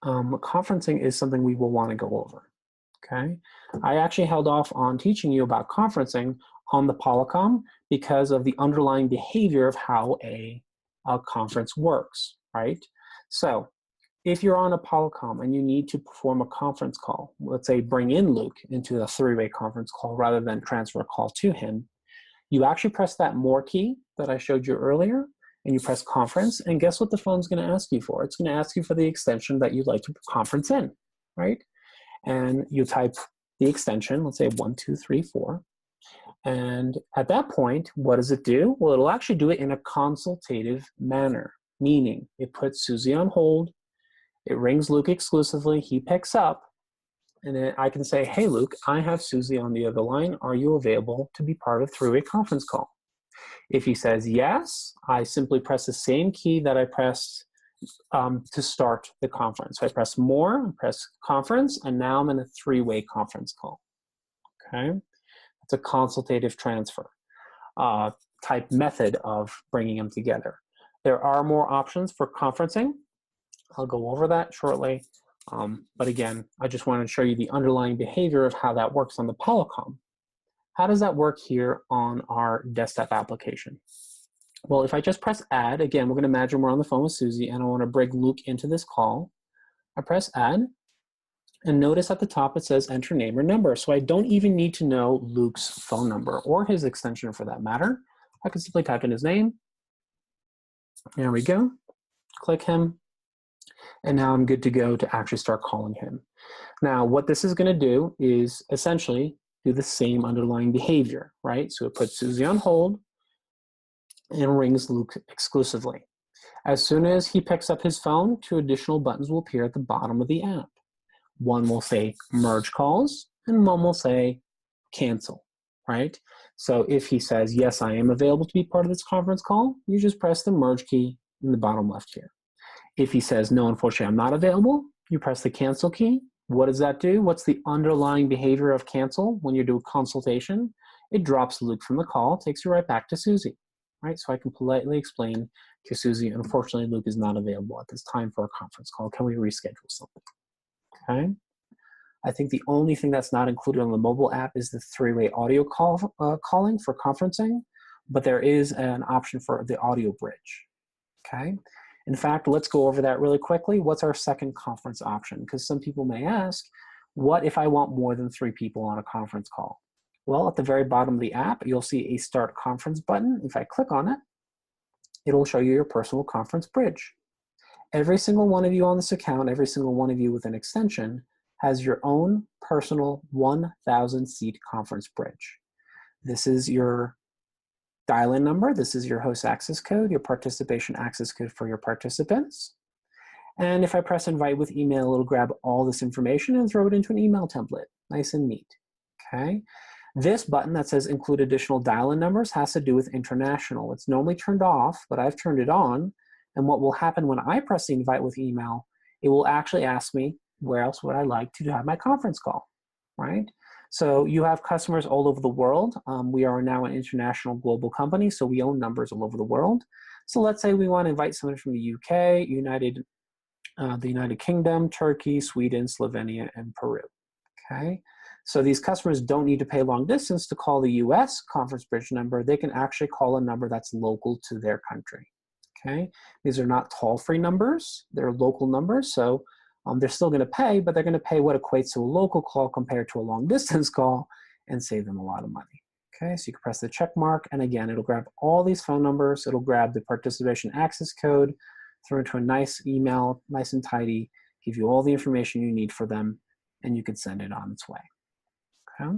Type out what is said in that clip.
conferencing is something we will want to go over. Okay, I actually held off on teaching you about conferencing on the Polycom because of the underlying behavior of how a conference works, right? So if you're on a Polycom and you need to perform a conference call, let's say bring in Luke into a three-way conference call rather than transfer a call to him, you actually press that more key that I showed you earlier, and you press conference, and guess what the phone's going to ask you for? It's going to ask you for the extension that you'd like to conference in, right? And you type the extension, let's say 1234. And at that point, what does it do? Well, it'll actually do it in a consultative manner, meaning it puts Susie on hold, it rings Luke exclusively, he picks up, and then I can say, hey, Luke, I have Susie on the other line. Are you available to be part of a three-way conference call? If he says yes, I simply press the same key that I pressed to start the conference. So I press more, press conference, and now I'm in a three-way conference call. Okay, it's a consultative transfer type method of bringing them together. There are more options for conferencing. I'll go over that shortly. But again, I just wanted to show you the underlying behavior of how that works on the Polycom. How does that work here on our desktop application? Well, if I just press add, again, we're going to imagine we're on the phone with Susie and I want to bring Luke into this call. I press add, and notice at the top it says enter name or number. So I don't even need to know Luke's phone number or his extension for that matter. I can simply type in his name. There we go. Click him. And now I'm good to go to actually start calling him. Now, what this is going to do is essentially do the same underlying behavior, right? So it puts Susie on hold and rings Luke exclusively. As soon as he picks up his phone, two additional buttons will appear at the bottom of the app. One will say merge calls, and one will say cancel, right? So if he says, yes, I am available to be part of this conference call, you just press the merge key in the bottom left here. If he says, no, unfortunately, I'm not available, you press the cancel key. What does that do? What's the underlying behavior of cancel when you do a consultation? It drops Luke from the call, takes you right back to Susie, right? So I can politely explain to Susie, unfortunately, Luke is not available at this time for a conference call. Can we reschedule something? Okay. I think the only thing that's not included on the mobile app is the three-way audio calling for conferencing, but there is an option for the audio bridge, okay? In fact, let's go over that really quickly. What's our second conference option? Because some people may ask, what if I want more than 3 people on a conference call? Well, at the very bottom of the app, you'll see a Start Conference button. If I click on it, it'll show you your personal conference bridge. Every single one of you on this account, every single one of you with an extension, has your own personal 1,000-seat conference bridge. This is your dial-in number. This is your host access code, your participation access code for your participants. And if I press invite with email, it'll grab all this information and throw it into an email template. Nice and neat, okay? This button that says include additional dial-in numbers has to do with international. It's normally turned off, but I've turned it on. And what will happen when I press the invite with email, it will actually ask me where else would I like to have my conference call, right? So you have customers all over the world. We are now an international global company, so we own numbers all over the world. So let's say we want to invite someone from the UK, the United Kingdom, Turkey, Sweden, Slovenia, and Peru, okay? So these customers don't need to pay long distance to call the US conference bridge number. They can actually call a number that's local to their country, okay? These are not toll-free numbers. They're local numbers, so they're still going to pay, but they're going to pay what equates to a local call compared to a long-distance call and save them a lot of money. Okay, so you can press the check mark, and again, it'll grab all these phone numbers. It'll grab the participation access code, throw it into a nice email, nice and tidy, give you all the information you need for them, and you can send it on its way. Okay.